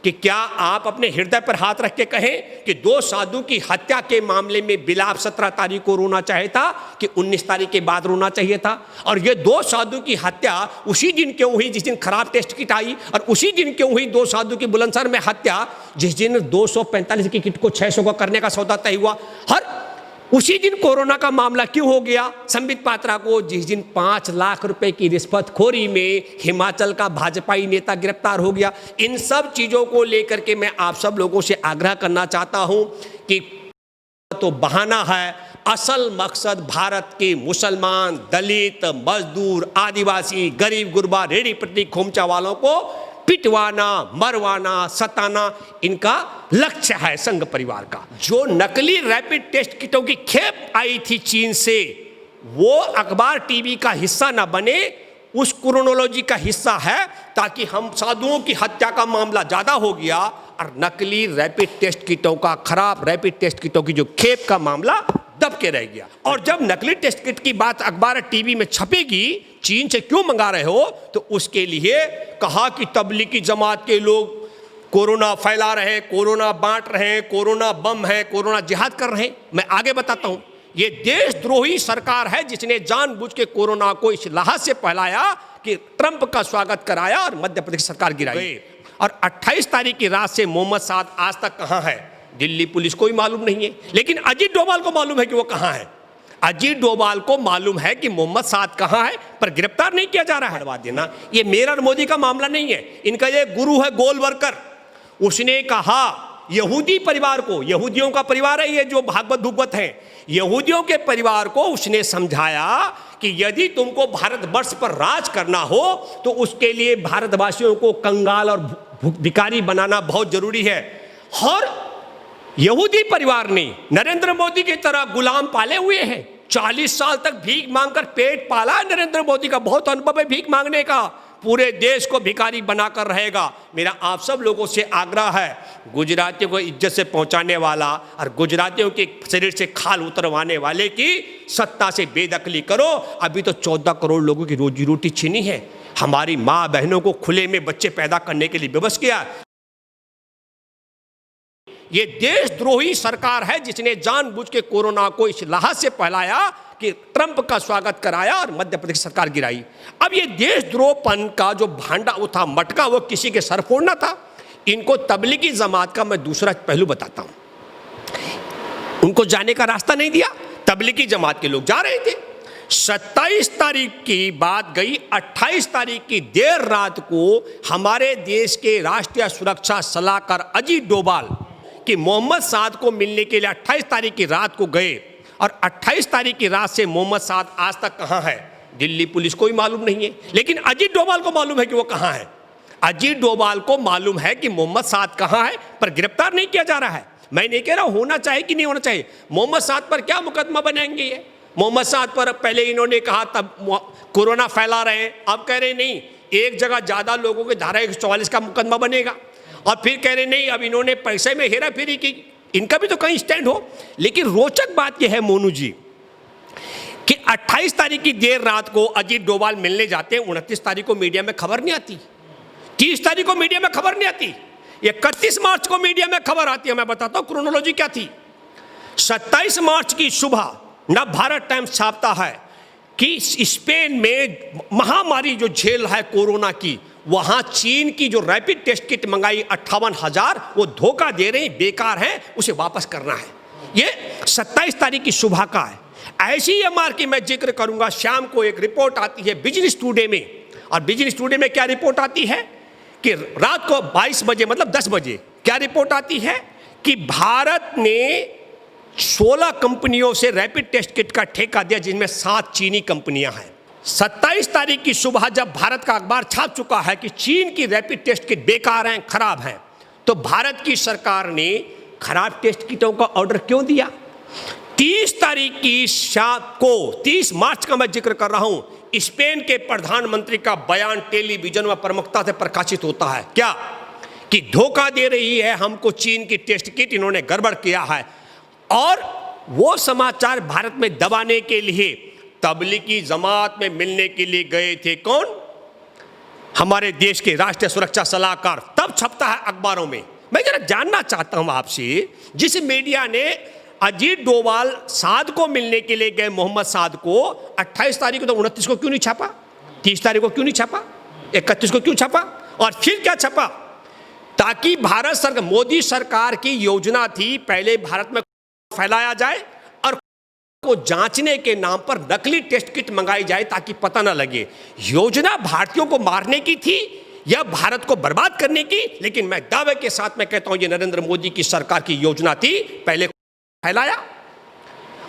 कि क्या आप अपने हृदय पर हाथ रख के कहें कि 2 साधु की हत्या के मामले में बिलाप 17 तारीख को रोना चाहिए था कि 19 तारीख के बाद रोना चाहिए था? और ये 2 साधु की हत्या उसी दिन क्यों हुई जिस दिन खराब टेस्ट किट आई, और उसी दिन क्यों हुई 2 साधु की बुलंदशहर में हत्या जिस दिन 245 की किट को 600 का करने का सौदा तय हुआ? हर उसी दिन कोरोना का मामला क्यों हो गया संबित पात्रा को, जिस दिन 5 लाख रुपए की रिश्वतखोरी में हिमाचल का भाजपाई नेता गिरफ्तार हो गया? इन सब चीजों को लेकर के मैं आप सब लोगों से आग्रह करना चाहता हूं कि तो बहाना है, असल मकसद भारत के मुसलमान, दलित, मजदूर, आदिवासी, गरीब गुरबा, रेडी पट्टी खोमचा वालों को पिटवाना, मरवाना, सताना इनका लक्ष्य है संघ परिवार का। जो नकली रैपिड टेस्ट किटों की खेप आई थी चीन से, वो अखबार टीवी का हिस्सा ना बने, उस क्रोनोलॉजी का हिस्सा है, ताकि हम साधुओं की हत्या का मामला ज्यादा हो गया और नकली रैपिड टेस्ट किटों का, खराब रैपिड टेस्ट किटों की जो खेप का मामला दब के रह गया। और जब नकली टेस्ट किट की बात अखबार टीवी में छपेगी, चीन से क्यों मंगा रहे हो, तो उसके लिए कहा कि तबलीगी जमात के लोग कोरोना फैला रहे हैं, कोरोना बांट रहे हैं, कोरोना बम है, कोरोना जिहाद कर रहे हैं। मैं आगे बताता हूं, ये देशद्रोही सरकार है जिसने जानबूझ के कोरोना को इस लिहाज से फैलाया कि ट्रंप का स्वागत कराया और मध्य प्रदेश सरकार गिराई। और 28 तारीख की रात से मोहम्मद साद आज तक कहां है, दिल्ली पुलिस को भी मालूम नहीं है, लेकिन अजीत डोभाल को मालूम है कि वो कहां है। अजीत डोभाल को मालूम है कि मोहम्मद साद कहां है, पर गिरफ्तार नहीं किया जा रहा है। बात देना, ये मेरा और मोदी का मामला नहीं है, इनका ये गुरु है गोलवरकर। उसने कहा यहूदी परिवार को, यहूदियों का परिवार है ये जो भागवत भुगवत है, यहूदियों के परिवार को उसने समझाया कि यदि तुमको भारतवर्ष पर राज करना हो तो उसके लिए भारतवासियों को कंगाल और भिखारी बनाना बहुत जरूरी है। और यहूदी परिवार ने नरेंद्र मोदी की तरह गुलाम पाले हुए हैं, 40 साल तक भीख मांगकर पेट पाला। नरेंद्र मोदी का बहुत अनुभव है भीख मांगने का, पूरे देश को भिखारी बनाकर रहेगा। मेरा आप सब लोगों से आग्रह है, गुजरातियों को इज्जत से पहुंचाने वाला और गुजरातियों के शरीर से खाल उतरवाने वाले की सत्ता से बेदखली करो। अभी तो 14 करोड़ लोगों की रोजी रोटी छीनी है, हमारी माँ बहनों को खुले में बच्चे पैदा करने के लिए विवश किया। ये देशद्रोही सरकार है जिसने जानबूझ के कोरोना को इस लिहाज से फैलाया कि ट्रंप का स्वागत कराया और मध्य प्रदेश सरकार गिराई। अब ये देशद्रोहपन का जो भांडा वो था, मटका, वो किसी के सर फोड़ना था। इनको तबलीगी जमात का मैं दूसरा पहलू बताता हूं, उनको जाने का रास्ता नहीं दिया। तबलीगी जमात के लोग जा रहे थे, 27 तारीख की बात गई, 28 तारीख की देर रात को हमारे देश के राष्ट्रीय सुरक्षा सलाहकार अजीत डोभाल कि मोहम्मद साद को मिलने के लिए 28 तारीख की रात को गए, और 28 तारीख की रात से मोहम्मद साद आज तक कहां है, दिल्ली पुलिस को भी मालूम नहीं है, लेकिन अजीत डोभाल को मालूम है कि वो कहां है। अजीत डोभाल को मालूम है कि मोहम्मद साद कहां है, पर गिरफ्तार नहीं किया जा रहा है। मैं नहीं कह रहा होना चाहिए कि नहीं होना चाहिए, मोहम्मद साद पर क्या मुकदमा बनाएंगे ये? मोहम्मद साद पर पहले इन्होंने कहा तब कोरोना फैला रहे हैं, अब कह रहे नहीं, एक जगह ज्यादा लोगों के धारा 144 का मुकदमा बनेगा, और फिर कह रहे नहीं अब इन्होंने पैसे में हेरा फेरी की। इनका भी तो कहीं स्टैंड हो। लेकिन रोचक बात यह है मोनू जी कि 28 तारीख की देर रात को अजीत डोभाल मिलने जाते हैं, 29 तारीख को मीडिया में खबर नहीं आती, 30 तारीख को मीडिया में खबर नहीं आती, 31 मार्च को मीडिया में खबर आती है। मैं बताता हूं क्रोनोलॉजी क्या थी। 27 मार्च की सुबह नव भारत टाइम्स छापता है कि स्पेन में महामारी जो झेल है कोरोना की, वहां चीन की जो रैपिड टेस्ट किट मंगाई 58,000, वो धोखा दे रही, बेकार है, उसे वापस करना है। ये 27 तारीख की सुबह का है। ऐसी एमआर की मैं जिक्र करूंगा, शाम को एक रिपोर्ट आती है बिजनेस टुडे में, और बिजनेस टुडे में क्या रिपोर्ट आती है कि रात को 22 बजे मतलब 10 बजे क्या रिपोर्ट आती है कि भारत ने 16 कंपनियों से रैपिड टेस्ट किट का ठेका दिया, जिनमें 7 चीनी कंपनियां हैं। 27 तारीख की सुबह जब भारत का अखबार छाप चुका है कि चीन की रैपिड टेस्ट किट बेकार हैं, खराब हैं, तो भारत की सरकार ने खराब टेस्ट किटों का ऑर्डर क्यों दिया? 30 तारीख की शाम को, 30 मार्च का मैं जिक्र कर रहा हूं, स्पेन के प्रधानमंत्री का बयान टेलीविजन में प्रमुखता से प्रकाशित होता है। क्या कि धोखा दे रही है हमको चीन की टेस्ट किट, इन्होंने गड़बड़ किया है। और वो समाचार भारत में दबाने के लिए तबलीगी जमात में मिलने के लिए गए थे कौन? हमारे देश के राष्ट्रीय सुरक्षा सलाहकार तब छपता है अखबारों में। मैं जरा जानना चाहता हूं आपसे, जिस मीडिया ने अजीत डोभाल साद को मिलने के लिए गए मोहम्मद साद को 28 तारीख को, तो 29 को क्यों नहीं छापा, 30 तारीख को क्यों नहीं छापा, 31 को क्यों छापा, और फिर क्या छापा? ताकि भारत सरकार, मोदी सरकार की योजना थी पहले भारत में फैलाया जाए और को जांचने के नाम पर नकली टेस्ट किट मंगाई जाए ताकि पता ना लगे। योजना भारतीयों को मारने की थी या भारत को बर्बाद करने की, लेकिन मैं दावे के साथ मैं कहता हूं ये नरेंद्र मोदी की सरकार की योजना थी। पहले फैलाया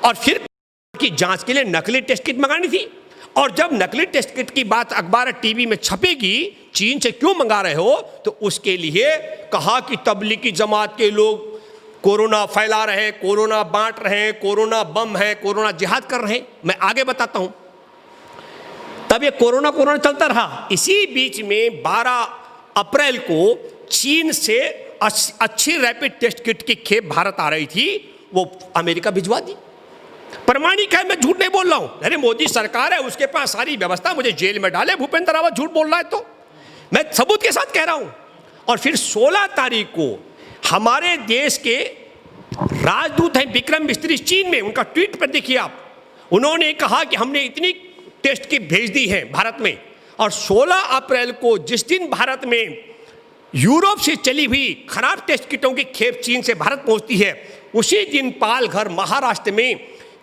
और फिर की जांच के लिए नकली टेस्ट किट मंगानी थी। और जब नकली टेस्ट किट की बात अखबार टीवी में छपेगी, चीन से क्यों मंगा रहे हो, तो उसके लिए कहा कि तबलीगी जमात के लोग कोरोना फैला रहे हैं, कोरोना बांट रहे हैं, कोरोना बम है, कोरोना जिहाद कर रहे हैं। मैं आगे बताता हूं। तब ये कोरोना चलता रहा। इसी बीच में 12 अप्रैल को चीन से अच्छी रैपिड टेस्ट किट की खेप भारत आ रही थी, वो अमेरिका भिजवा दी। प्रमाणिक है, मैं झूठ नहीं बोल रहा हूं। अरे मोदी सरकार है, उसके पास सारी व्यवस्था, मुझे जेल में डाले भूपेंद्र रावत झूठ बोल रहा है तो मैं सबूत के साथ कह रहा हूं। और फिर 16 तारीख को हमारे देश के राजदूत हैं विक्रम मिस्त्री चीन में, उनका ट्वीट पर देखिए आप, उन्होंने कहा कि हमने इतनी टेस्ट किट भेज दी है भारत में। और 16 अप्रैल को जिस दिन भारत में यूरोप से चली हुई खराब टेस्ट किटों की खेप चीन से भारत पहुंचती है, उसी दिन पालघर महाराष्ट्र में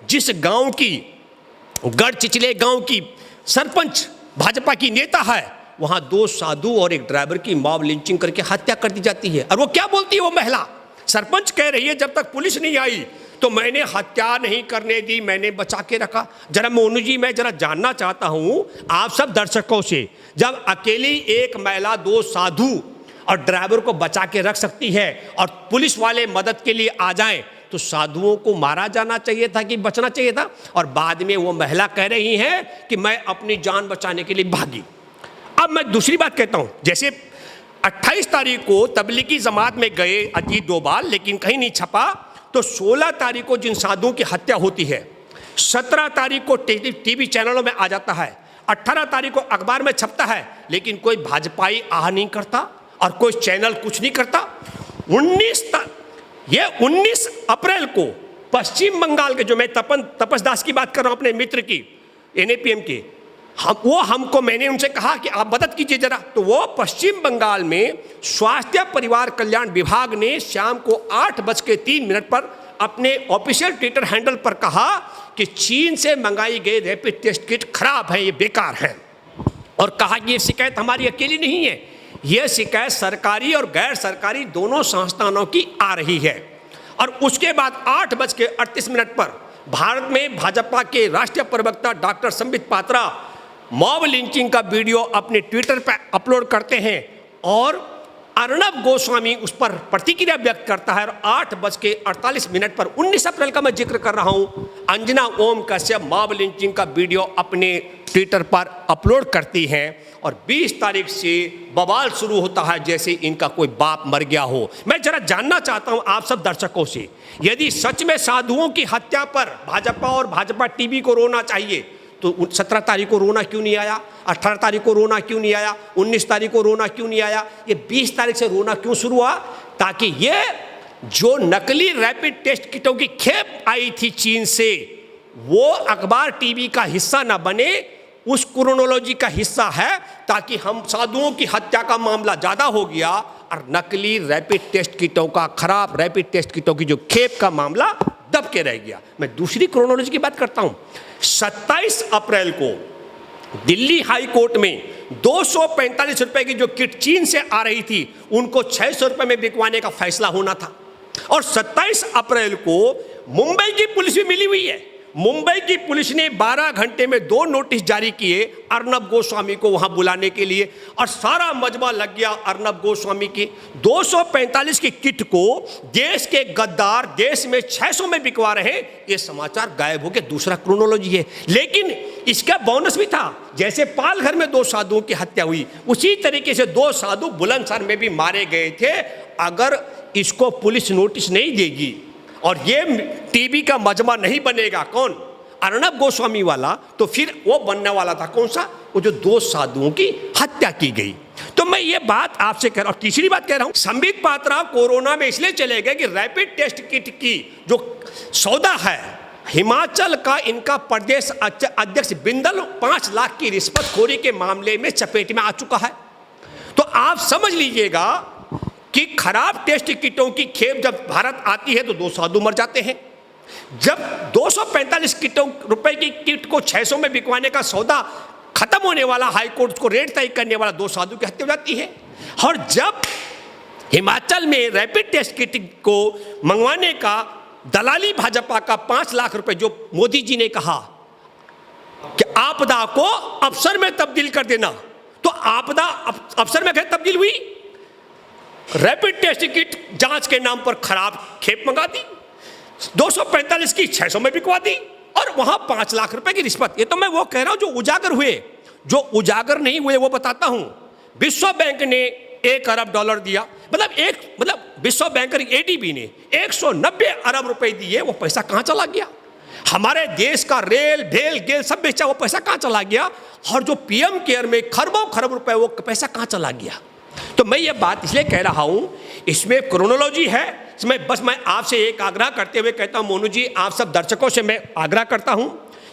जिस गांव की, गढ़चिचले गांव की सरपंच भाजपा की नेता है, वहां 2 साधु और एक ड्राइवर की मॉब लिंचिंग करके हत्या कर दी जाती है। और वो क्या बोलती है, वो महिला सरपंच कह रही है जब तक पुलिस नहीं आई तो मैंने हत्या नहीं करने दी, मैंने बचा के रखा। जरा मोनू जी, मैं जरा जानना चाहता हूं आप सब दर्शकों से, जब अकेली एक महिला 2 साधु और ड्राइवर को बचा के रख सकती है और पुलिस वाले मदद के लिए आ जाएं, तो साधुओं को मारा जाना चाहिए था कि बचना चाहिए था? और बाद में वो महिला कह रही है कि मैं अपनी जान बचाने के लिए भागी। अब मैं दूसरी बात कहता हूं, जैसे 28 तारीख को तबलीगी जमात में गए अजीत डोभाल, लेकिन कहीं नहीं छपा, तो 16 तारीख को जिन साधुओं की हत्या होती है, 17 तारीख को टीवी चैनलों में आ जाता है, 18 तारीख को अखबार में छपता है, लेकिन कोई भाजपाई आह नहीं करता और कोई चैनल कुछ नहीं करता। 19 अप्रैल को पश्चिम बंगाल के, जो मैं तपस दास की बात कर रहा हूं अपने मित्र की, NAPM के, मैंने उनसे कहा कि आप मदद कीजिए जरा, तो वो पश्चिम बंगाल में स्वास्थ्य परिवार कल्याण विभाग ने शाम को 8:03 पर अपने ऑफिशियल ट्विटर हैंडल पर कहा कि चीन से मंगाई गई रैपिड टेस्ट किट खराब है, ये बेकार है। और कहा कि ये शिकायत हमारी अकेली नहीं है, यह शिकायत सरकारी और गैर सरकारी दोनों संस्थानों की आ रही है। और उसके बाद 8:38 पर भारत में भाजपा के राष्ट्रीय प्रवक्ता doctor Sambit Patra mob lynching का वीडियो अपने ट्विटर पर अपलोड करते हैं और अर्नब गोस्वामी उस पर प्रतिक्रिया व्यक्त करता है। और 8:48 पर 19 अप्रैल का मैं जिक्र कर रहा हूं, अंजना ओम कश्यप मॉब लिंचिंग का वीडियो अपने ट्विटर पर अपलोड करती हैं। और 20 तारीख से बवाल शुरू होता है जैसे इनका कोई बाप मर गया हो। मैं जरा जानना चाहता हूं आप सब दर्शकों से, यदि सच में साधुओं की हत्या पर भाजपा और भाजपा टीवी को रोना चाहिए, तो 17 तारीख को रोना क्यों नहीं आया, 18 तारीख को रोना क्यों नहीं आया, 19 तारीख को रोना क्यों नहीं आया, ये 20 तारीख से रोना क्यों शुरू हुआ? ताकि ये जो नकली रैपिड टेस्ट किटों की खेप आई थी चीन से, वो अखबार टीवी का हिस्सा ना बने, उस क्रोनोलॉजी का हिस्सा है, ताकि हम साधुओं की हत्या का मामला ज़्यादा हो गया और नकली रैपिड टेस्ट किटों का, खराब रैपिड टेस्ट किटों की जो खेप का मामला दब के रह गया। मैं दूसरी क्रोनोलॉजी की बात करता हूं। 27 अप्रैल को दिल्ली हाई कोर्ट में 245 रुपए की जो किट चीन से आ रही थी, उनको 600 रुपए में बिकवाने का फैसला होना था। और 27 अप्रैल को मुंबई की पुलिस भी मिली हुई है। मुंबई की पुलिस ने 12 घंटे में 2 नोटिस जारी किए अर्नब गोस्वामी को वहां बुलाने के लिए, और सारा मजमा लग गया अर्नब गोस्वामी की। 245 की किट को देश के गद्दार देश में 600 में बिकवा रहे हैं, ये समाचार गायब हो गया। दूसरा क्रोनोलॉजी है, लेकिन इसका बोनस भी था। जैसे पालघर में 2 साधुओं की हत्या हुई, उसी तरीके से 2 साधु बुलंदशहर में भी मारे गए थे। अगर इसको पुलिस नोटिस नहीं देगी और ये टीवी का मजमा नहीं बनेगा, कौन, अर्नब गोस्वामी वाला, तो फिर वो बनने वाला था कौन सा, वो जो 2 साधुओं की हत्या की गई। तो मैं ये बात आपसे कह रहा हूं, तीसरी बात कह रहा हूं, संबित पात्रा कोरोना में इसलिए चले गए कि रैपिड टेस्ट किट की जो सौदा है, हिमाचल का इनका प्रदेश अध्यक्ष बिंदल 5 लाख की रिश्वतखोरी के मामले में चपेट में आ चुका है। तो आप समझ लीजिएगा कि खराब टेस्ट किटों की खेप जब भारत आती है तो 2 साधु मर जाते हैं। जब 245 रुपए की किट को 600 में बिकवाने का सौदा खत्म होने वाला, हाईकोर्ट को रेट तय करने वाला, 2 साधु की हत्या हो जाती है। और जब हिमाचल में रैपिड टेस्ट किट को मंगवाने का दलाली भाजपा का 5 लाख रुपए, जो मोदी जी ने कहा कि आपदा को अवसर में तब्दील कर देना, तो आपदा अवसर में कैसे तब्दील हुई? रैपिड टेस्ट किट जांच के नाम पर खराब खेप मंगा दी, 245 की 600 में बिकवा दी, और वहां 5 लाख रुपए की रिश्वत। ये तो मैं वो कह रहा हूं जो उजागर हुए, जो उजागर नहीं हुए वो बताता हूं। विश्व बैंक ने $1 अरब दिया, मतलब विश्व बैंक एडीबी ने 190 अरब रुपए दिए, वो पैसा कहां चला गया? हमारे देश का रेल भेल गेल सब बेचा, वो पैसा कहां चला गया? और जो पीएम केयर में खरबों खरब रुपए, वो पैसा कहां चला गया? तो मैं ये बात इसलिए कह रहा हूं, इसमें क्रोनोलॉजी है, इसमें बस मैं आपसे एक आग्रह करते हुए कहता हूं, मोनू जी, आप सब दर्शकों से मैं आग्रह करता हूं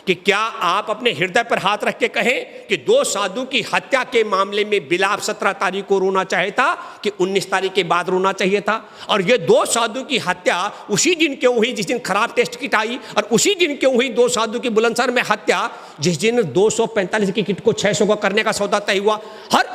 कि क्या आप अपने हृदय पर हाथ रख के कहें कि 2 साधु की हत्या के मामले में बिलाप 17 तारीख को रोना चाहिए था कि 19 तारीख के बाद रोना चाहिए था? और ये 2 साधु की हत्या उसी दिन क्यों हुई जिस दिन खराब टेस्ट किट आई, और उसी दिन क्यों हुई 2 साधु की बुलंदशहर में हत्या जिस दिन 245 की किट को 600 का करने का सौदा तय हुआ? हर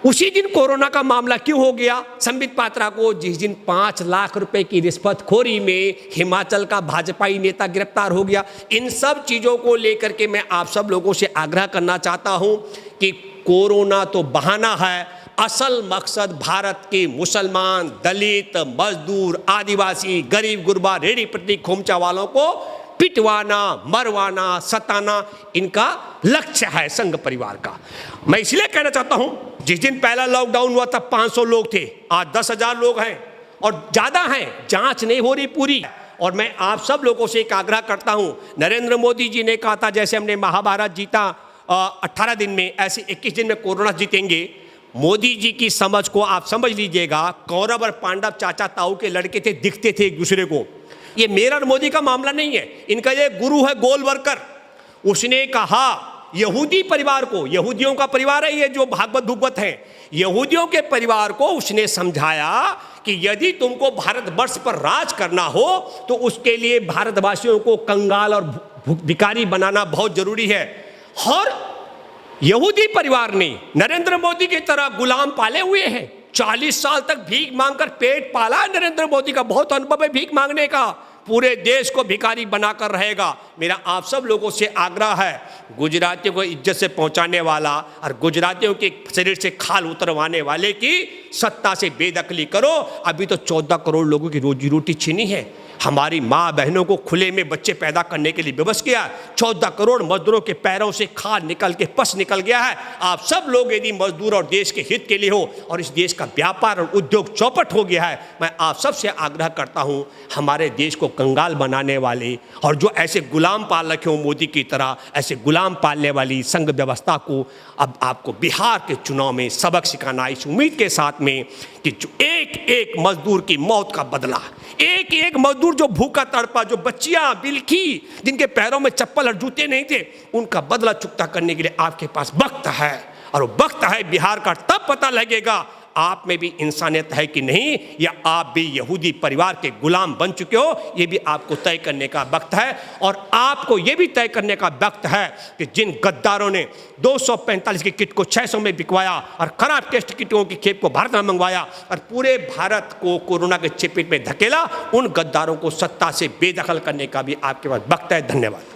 उसी दिन कोरोना का मामला क्यों हो गया संबित पात्रा को, जिस दिन 5 लाख रुपए की रिश्वतखोरी में हिमाचल का भाजपाई नेता गिरफ्तार हो गया? इन सब चीज़ों को लेकर के मैं आप सब लोगों से आग्रह करना चाहता हूं कि कोरोना तो बहाना है, असल मकसद भारत के मुसलमान, दलित, मजदूर, आदिवासी, गरीब गुरबा, रेडी पटरी खोमचा वालों को पिटवाना, मरवाना, सताना, इनका लक्ष्य है संघ परिवार का। मैं इसलिए कहना चाहता हूं, जिस दिन पहला लॉकडाउन हुआ तब 500 लोग थे, आज 10,000 लोग हैं और ज़्यादा हैं, जांच नहीं हो रही पूरी। और मैं आप सब लोगों से एक आग्रह करता हूं, नरेंद्र मोदी जी ने कहा था जैसे हमने महाभारत जीता 18 दिन में, ऐसे 21 दिन में कोरोना जीतेंगे। मोदी जी की समझ को आप समझ लीजिएगा, कौरव और पांडव चाचा ताऊ के लड़के थे, दिखते थे एक दूसरे को। ये मेरा और मोदी का मामला नहीं है, इनका ये गुरु है गोलवरकर, उसने कहा यहूदी परिवार को, यहूदियों का परिवार है ये जो भागवत भुगवत है, यहूदियों के परिवार को उसने समझाया कि यदि तुमको भारतवर्ष पर राज करना हो तो उसके लिए भारतवासियों को कंगाल और भिखारी बनाना बहुत जरूरी है। और यहूदी परिवार ने नरेंद्र मोदी की तरह गुलाम पाले हुए हैं, 40 साल तक भीख मांगकर पेट पाला है नरेंद्र मोदी का, बहुत अनुभव है भीख मांगने का, पूरे देश को भिखारी बनाकर रहेगा। मेरा आप सब लोगों से आग्रह है, गुजरातियों को इज्जत से पहुंचाने वाला और गुजरातियों के शरीर से खाल उतरवाने वाले की सत्ता से बेदखली करो। अभी तो 14 करोड़ लोगों की रोजी रोटी छीनी है, हमारी माँ बहनों को खुले में बच्चे पैदा करने के लिए विवश किया, 14 करोड़ मजदूरों के पैरों से खाल निकल के पस निकल गया है। आप सब लोग यदि मजदूर और देश के हित के लिए हो और इस देश का व्यापार और उद्योग चौपट हो गया है, मैं आप सब से आग्रह करता हूँ, हमारे देश को कंगाल बनाने वाले और जो ऐसे गुलाम पाल रखे हो मोदी की तरह, ऐसे गुलाम पालने वाली संघ व्यवस्था को अब आपको बिहार के चुनाव में सबक सिखाना, इस उम्मीद के साथ में कि जो एक एक मजदूर की मौत का बदला, एक एक मजदूर जो भूखा तड़पा, जो बच्चियां बिलखी, जिनके पैरों में चप्पल और जूते नहीं थे, उनका बदला चुकता करने के लिए आपके पास वक्त है। और वो वक्त है बिहार का, तब पता लगेगा आप में भी इंसानियत है कि नहीं, या आप भी यहूदी परिवार के गुलाम बन चुके हो। ये भी आपको तय करने का वक्त है। और आपको ये भी तय करने का वक्त है कि जिन गद्दारों ने 245 की किट को 600 में बिकवाया और खराब टेस्ट किटों की खेप को भारत में मंगवाया और पूरे भारत को कोरोना के चपेट में धकेला, उन गद्दारों को सत्ता से बेदखल करने का भी आपके पास वक्त है। धन्यवाद।